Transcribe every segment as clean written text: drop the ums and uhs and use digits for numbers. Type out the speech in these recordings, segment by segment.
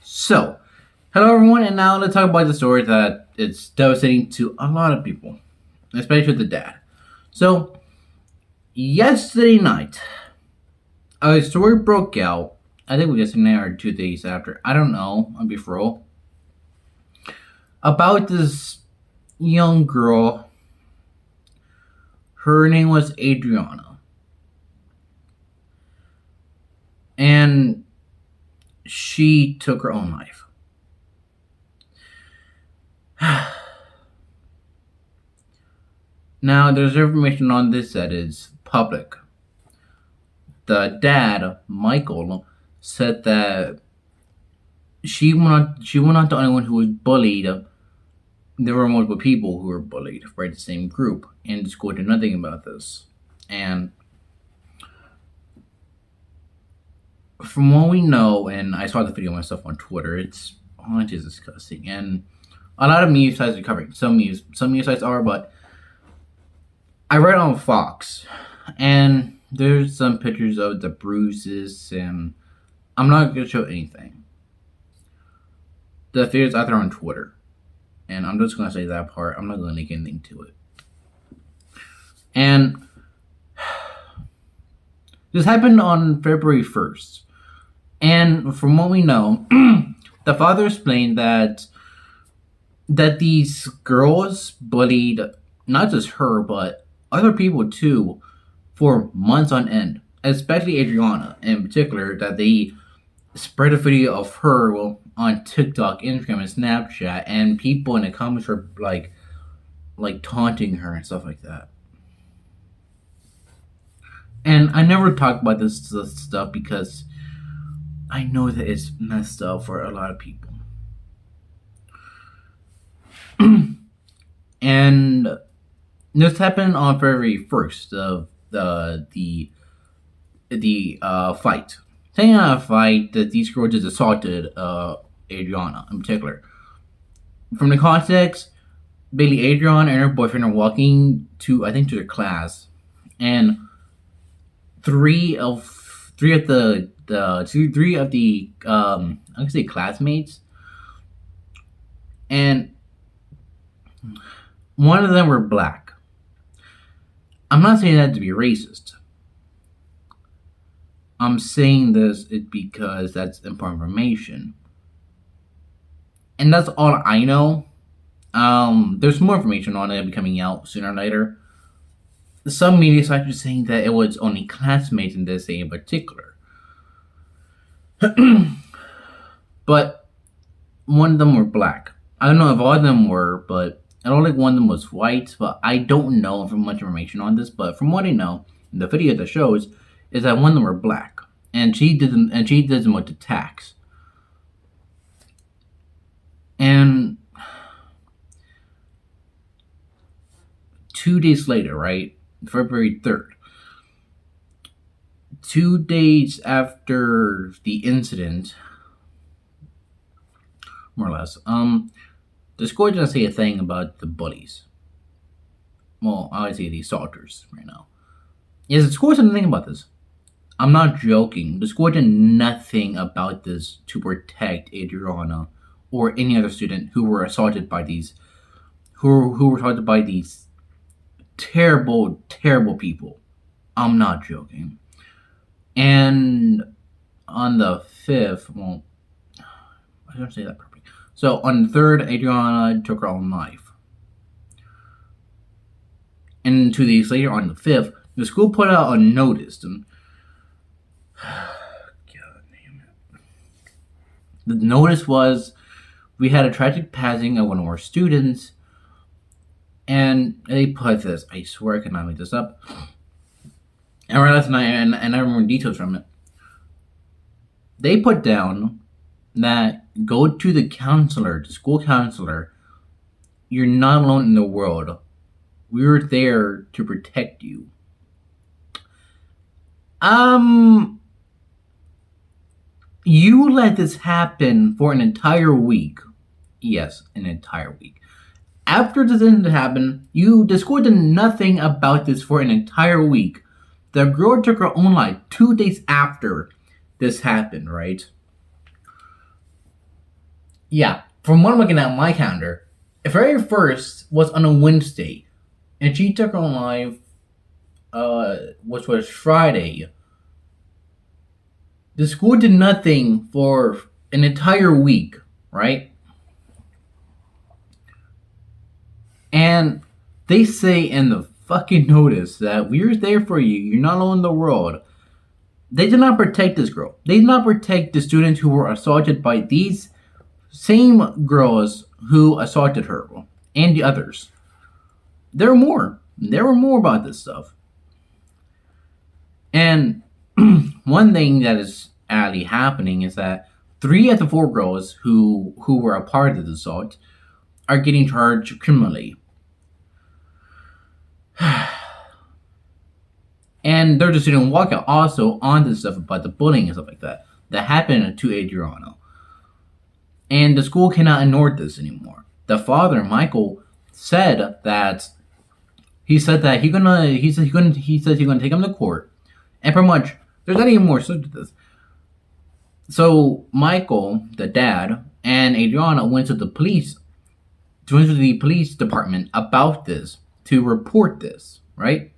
So, hello everyone, and now let's talk about the story that it's devastating to a lot of people, especially the dad. So, yesterday night, a story broke out. I think it was yesterday or 2 days after. I don't know. I'll be for real. About this young girl. Her name was Adriana, and she took her own life. Now, there's information on this that is public. The dad, Michael, said that she was not the only one who was bullied. There were multiple people who were bullied by the same group, and the school did nothing about this. And from what we know, and I saw the video myself on Twitter, it's honestly disgusting. And a lot of news sites are covering. Some news sites are, but I read on Fox, and there's some pictures of the bruises, and I'm not gonna show anything. The video's out there on Twitter, and I'm just gonna say that part. I'm not gonna link anything to it. And this happened on February 1st, and from what we know, the father explained that these girls bullied not just her but other people too for months on end, especially Adriana in particular. That they spread a video of her, well, on TikTok, Instagram, and Snapchat, and people in the comments were like taunting her and stuff like that. And I never talk about this stuff because I know that it's messed up for a lot of people. And this happened on February 1st of the fight. Saying on a fight that these girls just assaulted Adriana in particular. From the context, Bailey Adriana and her boyfriend are walking to, I think, to their class, and three of the I can say classmates, and one of them were black. I'm not saying that to be racist. I'm saying this it because that's important information, and that's all I know. There's more information on it coming out sooner or later. Some media sites are saying that it was only classmates in this day in particular. But one of them were black. I don't know if all of them were, but I don't think one of them was white. But I don't know from much information on this. But from what I know, the video that shows is that one of them were black, and she did them with the tax. And 2 days later, right, February 3rd, 2 days after the incident, more or less, the score doesn't say a thing about the bullies. Well, I would say the assaulters right now. Yes, the score said nothing about this. I'm not joking. The score did nothing about this to protect Adriana or any other student who were assaulted by these terrible, terrible people. I'm not joking. And on the 5th, well, I don't say that properly. So on the 3rd, Adriana took her own life. And 2 days later, on the 5th, the school put out a notice. And God damn it. The notice was, we had a tragic passing of one of our students. And they put this, I swear I cannot make this up. And right last night, and I remember details from it. They put down that go to the counselor, the school counselor. You're not alone in the world. We were there to protect you. You let this happen for an entire week. Yes, an entire week. After this incident happened, the school did nothing about this for an entire week. The girl took her own life 2 days after this happened, right? Yeah, from what I'm looking at my calendar, February 1st was on a Wednesday, and she took her own life, which was Friday. The school did nothing for an entire week, right? And they say in the fucking notice that we're there for you. You're not alone in the world. They did not protect this girl. They did not protect the students who were assaulted by these same girls who assaulted her and the others. There were more. There were more about this stuff. And one thing that is actually happening is that three of the four girls who were a part of the assault are getting charged criminally. And there's a student walkout also on this stuff about the bullying and stuff like that that happened to Adriano. And the school cannot ignore this anymore. The father, Michael, said that he said that he said he's gonna take him to court, and pretty much there's not even more to this. So Michael, the dad, and Adriana went to the police department about this to report this, right?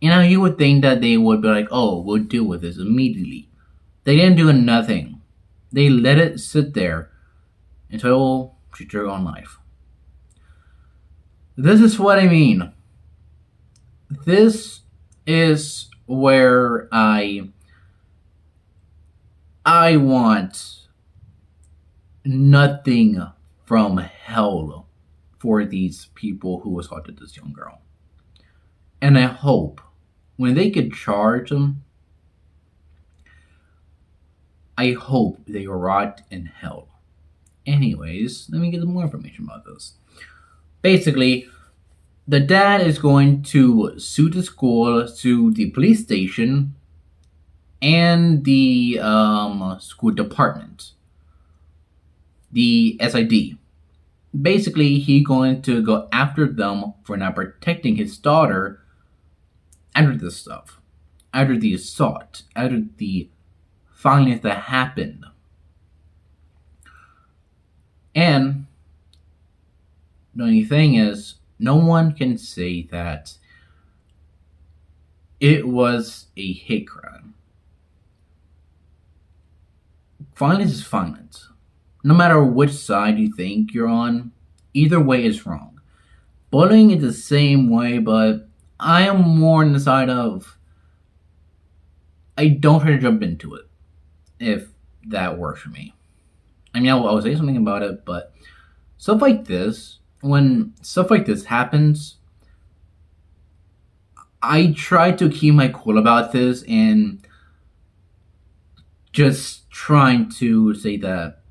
You know, you would think that they would be like, "Oh, we'll deal with this immediately." They didn't do nothing. They let it sit there until she took her own life. This is what I mean. This is where I want nothing from hell for these people who assaulted this young girl. And I hope when they get charged them, I hope they rot in hell. Anyways, let me get some more information about this. Basically, the dad is going to sue the school, sue the police station, and the school department, the SID. Basically, he's going to go after them for not protecting his daughter after this stuff, after the assault, after the violence that happened. And the only thing is, no one can say that it was a hate crime. Violence is violence. No matter which side you think you're on, either way is wrong. Bullying is the same way, but I am more on the side of I don't try to jump into it if that works for me. I mean, I'll say something about it, but stuff like this, when stuff like this happens, I try to keep my cool about this and just trying to say that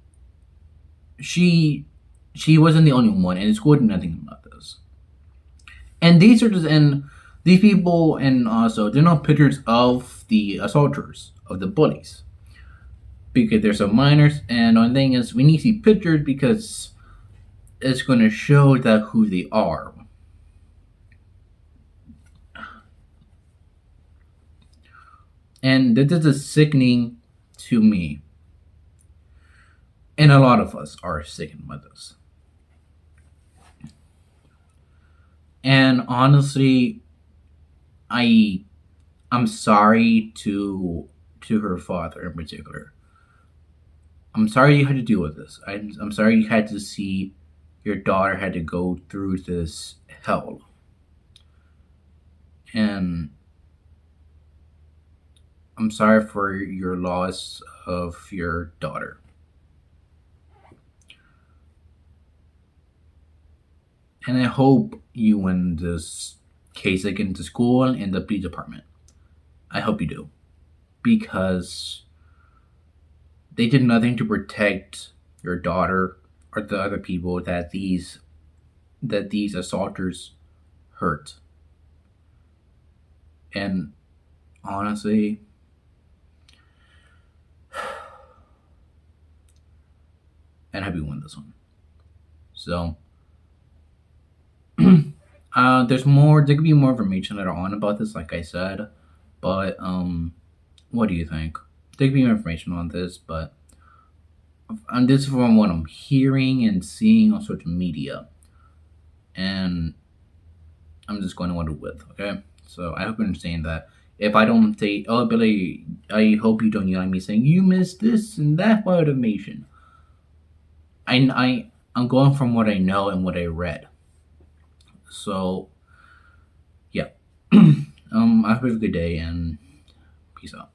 she wasn't the only one, and the school did nothing about this. And these people, and also they're not pictures of the assaulters, of the bullies, because they're some minors. And the only thing is, we need to see pictures because it's going to show that who they are. And this is sickening to me. And a lot of us are sickened by this. And honestly, I'm sorry to her father in particular. I'm sorry you had to deal with this. I'm sorry you had to see your daughter had to go through this hell. And I'm sorry for your loss of your daughter. And I hope you win this case against the school and the police department. I hope you do. Because they did nothing to protect your daughter or the other people that these assaulters hurt. And honestly, and I hope you win this one. So there's more. There could be more information later on about this, like I said. But what do you think? There could be more information on this, but and this is from what I'm hearing and seeing on social media, and I'm just going to go with. Okay, so I hope you understand that. If I don't say, oh Billy, I hope you don't yell at me saying you missed this and that part of information. I'm going from what I know and what I read. So yeah, I hope you have a good day and peace out.